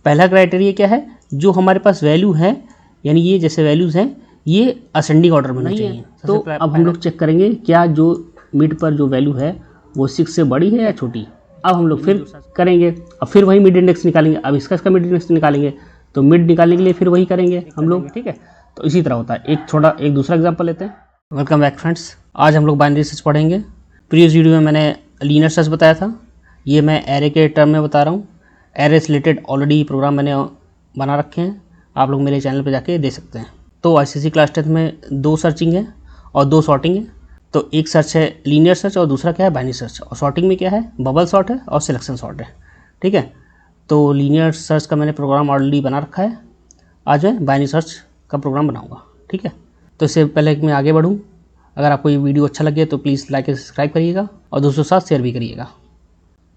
पहला क्राइटेरिया क्या है, जो हमारे पास वैल्यू है यानी ये जैसे वैल्यूज़ हैं ये असेंडिंग ऑर्डर में होनी चाहिए। तो अब हम लोग चेक करेंगे क्या जो मिड पर जो वैल्यू है वो 6 से बड़ी है या छोटी। अब हम लोग फिर करेंगे, अब फिर वही मिड इंडेक्स निकालेंगे। अब इसका मिड इंडेक्स निकालेंगे तो मिड निकालने के लिए फिर वही करेंगे हम लोग, ठीक है। तो इसी तरह होता है। एक दूसरा एग्जांपल लेते हैं। वेलकम बैक फ्रेंड्स, आज हम लोग बाइनरी सर्च पढ़ेंगे। प्रीवियस वीडियो में मैंने लीनियर सर्च बताया था, ये मैं एरे के टर्म में बता रहा हूँ। एरे से रिलेटेड ऑलरेडी प्रोग्राम मैंने बना रखे हैं, आप लोग मेरे चैनल पर जाके दे सकते हैं। तो ICSE क्लास 10 में 2 सर्चिंग है और 2 सॉर्टिंग है। तो एक सर्च है लीनियर सर्च और दूसरा क्या है बाइनरी सर्च। और सॉर्टिंग में क्या है बबल सॉर्ट है और सिलेक्शन सॉर्ट है, ठीक है। तो लीनियर सर्च का मैंने प्रोग्राम ऑलरेडी बना रखा है, आज मैं बाइनरी सर्च का प्रोग्राम बनाऊंगा, ठीक है। तो इससे पहले कि मैं आगे बढ़ूँ, अगर आपको ये वीडियो अच्छा लगे तो प्लीज़ लाइक और सब्सक्राइब करिएगा और दोस्तों के साथ शेयर भी करिएगा।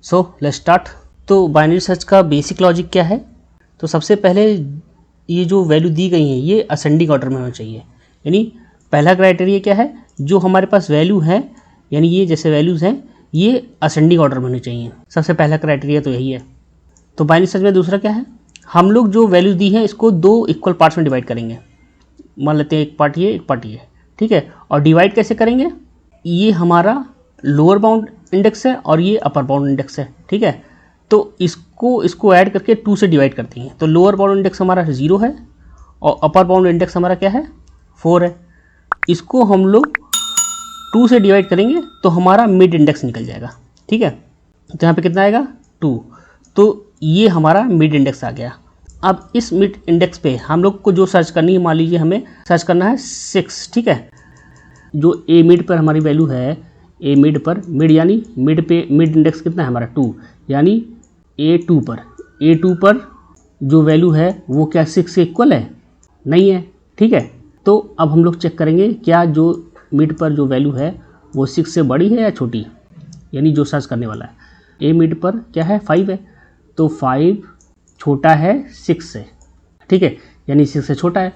So let's start. तो बाइनरी सर्च का बेसिक लॉजिक क्या है, तो सबसे पहले ये जो वैल्यू दी गई है ये असेंडिंग ऑर्डर में होना चाहिए। यानी पहला क्राइटेरिया क्या है, जो हमारे पास वैल्यू है यानी ये जैसे वैल्यूज़ हैं ये असेंडिंग ऑर्डर में होनी चाहिए। सबसे पहला क्राइटेरिया तो यही है। तो बाइनरी सर्च में दूसरा क्या है, हम लोग जो वैल्यूज़ दी हैं इसको 2 इक्वल पार्ट्स में डिवाइड करेंगे। मान लेते हैं एक पार्ट ये एक पार्ट ये, ठीक है। और डिवाइड कैसे करेंगे, ये हमारा लोअर बाउंड इंडेक्स है और ये अपर बाउंड इंडेक्स है, ठीक है। तो इसको ऐड करके 2 से डिवाइड करती हैं। तो लोअर बाउंड इंडेक्स हमारा 0 है और अपर बाउंड इंडेक्स हमारा क्या है 4 है। इसको हम लोग 2 से डिवाइड करेंगे तो हमारा मिड इंडेक्स निकल जाएगा, ठीक है। तो यहाँ पे कितना आएगा 2। तो ये हमारा मिड इंडेक्स आ गया। अब इस मिड इंडेक्स पे हम लोग को जो सर्च करनी है, मान लीजिए हमें सर्च करना है 6, ठीक है। जो ए मिड पर हमारी वैल्यू है, ए मिड पर मिड यानी मिड पे मिड इंडेक्स कितना है हमारा 2, यानी A2 पर जो वैल्यू है वो क्या 6 से इक्वल है, नहीं है, ठीक है। तो अब हम लोग चेक करेंगे क्या जो मिड पर जो वैल्यू है वो 6 से बड़ी है या छोटी, यानी जो सर्च करने वाला है। ए मिड पर क्या है 5 है, तो 5 छोटा है 6 से, ठीक है, यानी 6 से छोटा है।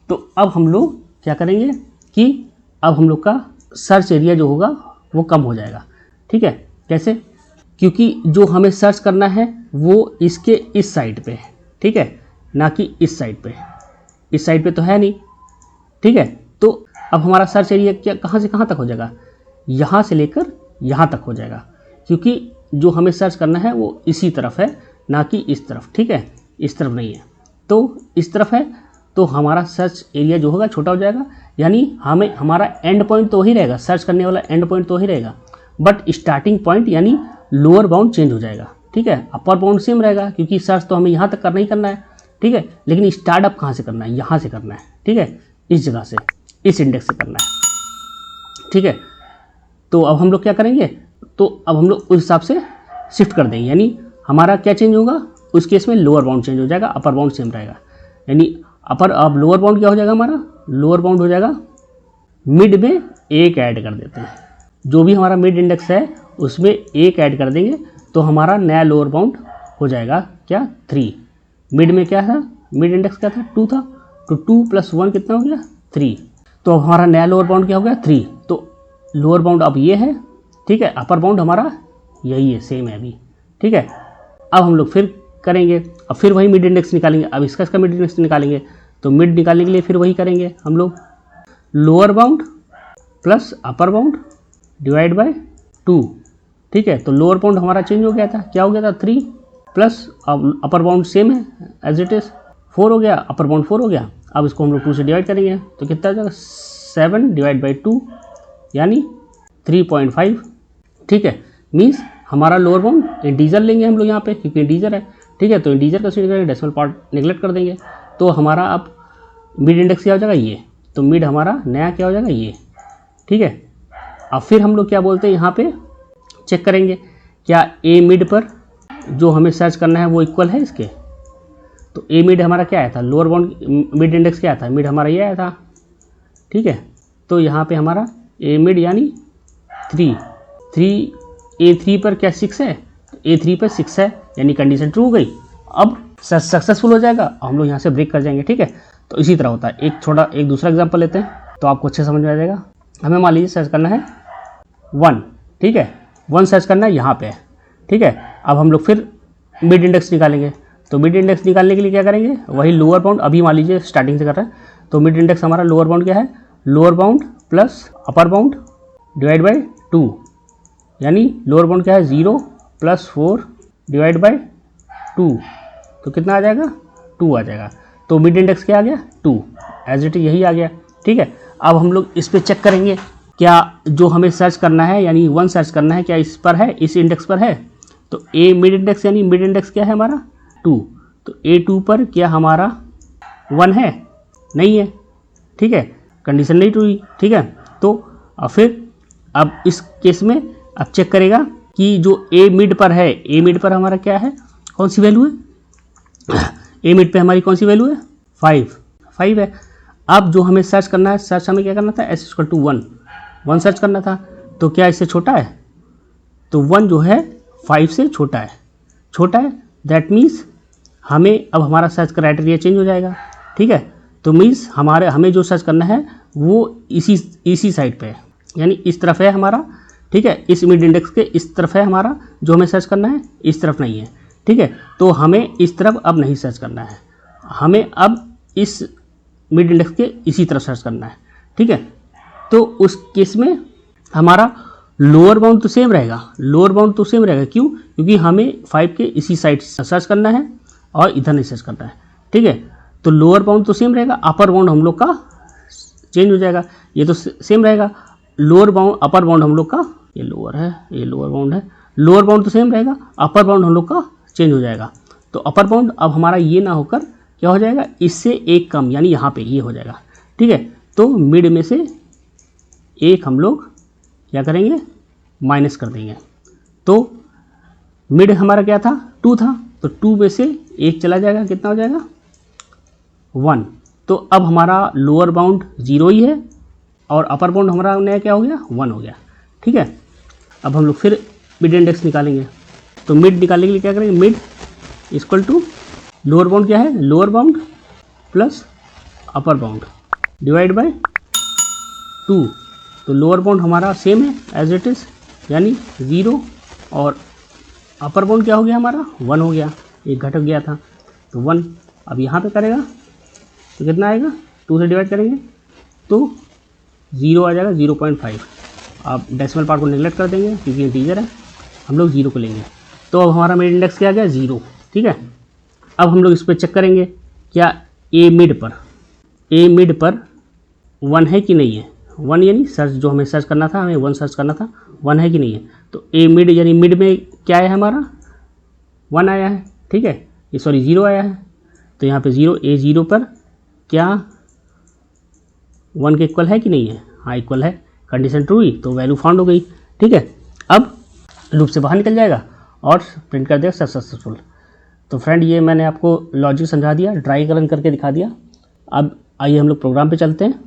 तो अब हम लोग क्या करेंगे कि अब हम लोग का सर्च एरिया जो होगा वो कम हो जाएगा, ठीक है। कैसे, क्योंकि जो हमें सर्च करना है वो इसके इस साइड पे है, ठीक है, ना कि इस साइड पे। इस साइड पे तो है नहीं, ठीक है। तो अब हमारा सर्च एरिया क्या कहाँ से कहाँ तक हो जाएगा, यहाँ से लेकर यहाँ तक हो जाएगा, क्योंकि जो हमें सर्च करना है वो इसी तरफ है ना कि इस तरफ, ठीक है, इस तरफ नहीं है। तो इस तरफ है तो हमारा सर्च एरिया जो होगा छोटा हो जाएगा, यानी हमें हमारा एंड पॉइंट तो वही रहेगा, सर्च करने वाला एंड पॉइंट तो वही रहेगा, बट स्टार्टिंग पॉइंट यानी लोअर बाउंड चेंज हो जाएगा, ठीक है। अपर बाउंड सेम रहेगा क्योंकि सर्च तो हमें यहाँ तक करना ही करना है, ठीक है। लेकिन स्टार्टअप कहाँ से करना है, यहाँ से करना है, ठीक है, इस जगह से, इस इंडेक्स से करना है, ठीक है। तो अब हम लोग क्या करेंगे, तो अब हम लोग उस हिसाब से शिफ्ट कर देंगे, यानी हमारा क्या चेंज होगा, उस केस में लोअर बाउंड चेंज हो जाएगा, अपर बाउंड सेम रहेगा। यानी अब लोअर बाउंड क्या हो जाएगा हमारा, लोअर बाउंड हो जाएगा मिड में 1 ऐड कर देते हैं, जो भी हमारा मिड इंडेक्स है उसमें 1 ऐड कर देंगे तो हमारा नया लोअर बाउंड हो जाएगा क्या 3। मिड में क्या था, मिड इंडेक्स क्या था 2 था, तो 2 + 1 कितना हो गया 3। तो अब हमारा नया लोअर बाउंड क्या हो गया 3। तो लोअर बाउंड अब ये है, ठीक है, अपर बाउंड हमारा यही है, सेम है अभी, ठीक है। अब हम लोग फिर करेंगे, अब फिर वही मिड इंडेक्स निकालेंगे। अब इसका मिड इंडेक्स निकालेंगे तो मिड निकालने के लिए फिर वही करेंगे हम लोग, lower bound plus upper bound divide by 2, ठीक है। तो लोअर बाउंड हमारा चेंज हो गया था, क्या हो गया था 3 प्लस अब अपर बाउंड सेम है एज इट इज़ 4 हो गया, अपर बाउंड 4 हो गया। अब इसको हम लोग 2 से डिवाइड करेंगे तो कितना हो जाएगा 7 डिवाइड बाई 2 यानी 3.5, ठीक है। मीन्स हमारा लोअर बाउंड इंटीजर लेंगे हम लोग यहाँ पे क्योंकि इंटीजर है, ठीक है। तो इंटीजर कंसीडर करेंगे, डेसिमल पार्ट नेगलेक्ट कर देंगे। तो हमारा अब मिड इंडेक्स क्या हो जाएगा ये, तो मिड हमारा नया क्या हो जाएगा ये, ठीक है। अब फिर हम लोग क्या बोलते हैं यहाँ पे चेक करेंगे क्या ए मिड पर जो हमें सर्च करना है वो इक्वल है इसके। तो ए मिड हमारा क्या आया था, लोअर बाउंड मिड इंडेक्स क्या आया था, मिड हमारा ये आया था, ठीक है। तो यहाँ पे हमारा ए मिड यानी 3 A3 पर क्या 6 है, A3 पर 6 है यानी कंडीशन ट्रू हो गई। अब सक्सेसफुल हो जाएगा, हम लोग यहाँ से ब्रेक कर जाएंगे, ठीक है। तो इसी तरह होता है। एक दूसरा एग्जाम्पल लेते हैं तो आपको अच्छे समझ में आ जाएगा। हमें मान लीजिए सर्च करना है 1, ठीक है, 1 सर्च करना है यहाँ पे, ठीक है। अब हम लोग फिर मिड इंडेक्स निकालेंगे तो मिड इंडेक्स निकालने के लिए क्या करेंगे, वही लोअर बाउंड, अभी मान लीजिए स्टार्टिंग से कर रहे हैं, तो मिड इंडेक्स हमारा लोअर बाउंड क्या है, lower bound plus upper bound divide by 2, यानी लोअर बाउंड क्या है 0 + 4 डिवाइड बाई 2, तो कितना आ जाएगा 2 आ जाएगा। तो मिड इंडेक्स क्या आ गया 2, एज इट इज यही आ गया। ठीक है, अब हम लोग इस पर चेक करेंगे क्या जो हमें सर्च करना है यानी 1 सर्च करना है क्या इस पर है, इस इंडेक्स पर है। तो ए मिड इंडेक्स यानी मिड इंडेक्स क्या है हमारा 2, तो A2 पर क्या हमारा 1 है, नहीं है। ठीक है, कंडीशन नहीं ट्रू। ठीक है, तो फिर अब इस केस में अब चेक करेगा कि जो ए मिड पर है, ए मिड पर हमारा क्या है, कौन सी वैल्यू है, ए मिड पे हमारी कौन सी वैल्यू है 5 है। अब जो हमें सर्च करना है, सर्च हमें क्या करना था, S = 1 सर्च करना था, तो क्या इससे छोटा है, तो 1 जो है 5 से छोटा है, दैट मीन्स हमें अब हमारा सर्च क्राइटेरिया चेंज हो जाएगा। ठीक है, तो मीन्स हमें जो सर्च करना है वो इसी साइड पे है, यानी इस तरफ है हमारा। ठीक है, इस मिड इंडेक्स के इस तरफ है हमारा जो हमें सर्च करना है, इस तरफ नहीं है। ठीक है, तो हमें इस तरफ अब नहीं सर्च करना है, हमें अब इस मिड इंडेक्स के इसी तरफ सर्च करना है। ठीक है, तो उस केस में हमारा लोअर बाउंड तो सेम रहेगा, क्यों, क्योंकि हमें 5 के इसी साइड सर्च करना है और इधर नहीं सर्च करना है। ठीक है, तो लोअर बाउंड तो सेम रहेगा, अपर बाउंड हम लोग का चेंज हो जाएगा, ये तो सेम रहेगा। लोअर बाउंड अपर बाउंड हम लोग का, ये लोअर है ये लोअर बाउंड है, लोअर बाउंड तो सेम रहेगा, अपर बाउंड हम लोग का चेंज हो जाएगा। तो अपर बाउंड अब हमारा ये ना होकर क्या हो जाएगा, इससे एक कम, यानी यहाँ पे ये हो जाएगा। ठीक है, तो मिड में से एक हम लोग क्या करेंगे, माइनस कर देंगे। तो मिड हमारा क्या था 2 था, तो 2 में से एक चला जाएगा, कितना हो जाएगा 1। तो अब हमारा लोअर बाउंड 0 ही है और अपर बाउंड हमारा नया क्या हो गया 1 हो गया। ठीक है, अब हम लोग फिर मिड इंडेक्स निकालेंगे, तो मिड निकालने के लिए क्या करेंगे, मिड = लोअर बाउंड क्या है, lower bound plus upper bound divide by 2। तो लोअर बाउंड हमारा सेम है एज इट इज़, यानी 0, और अपर बाउंड क्या हो गया हमारा 1 हो गया, एक घटक गया था तो 1। अब यहाँ पे करेगा तो कितना आएगा, 2 से डिवाइड करेंगे तो 0 आ जाएगा 0.5। अब डेसिमल पार्ट को नेगलेक्ट कर देंगे क्योंकि इंटीजर है, हम लोग 0 को लेंगे। तो अब हमारा मिड इंडेक्स क्या आ गया 0। ठीक है, अब हम लोग इस पर चेक करेंगे क्या ए मिड पर 1 है कि नहीं है, 1 यानी सर्च जो हमें सर्च करना था, हमें 1 सर्च करना था, 1 है कि नहीं है। तो ए मिड यानी मिड में क्या आया है हमारा 1 आया है। ठीक है, ये सॉरी 0 आया है, तो यहाँ पे 0, A0 पर क्या 1 के इक्वल है कि नहीं है, हाँ इक्वल है, कंडीशन ट्रू हुई तो वैल्यू फाउंड हो गई। ठीक है, अब लूप से बाहर निकल जाएगा और प्रिंट कर देगा सक्सेसफुल। तो फ्रेंड ये मैंने आपको लॉजिक समझा दिया, ड्राई रन करके दिखा दिया। अब आइए हम लोग प्रोग्राम पे चलते हैं।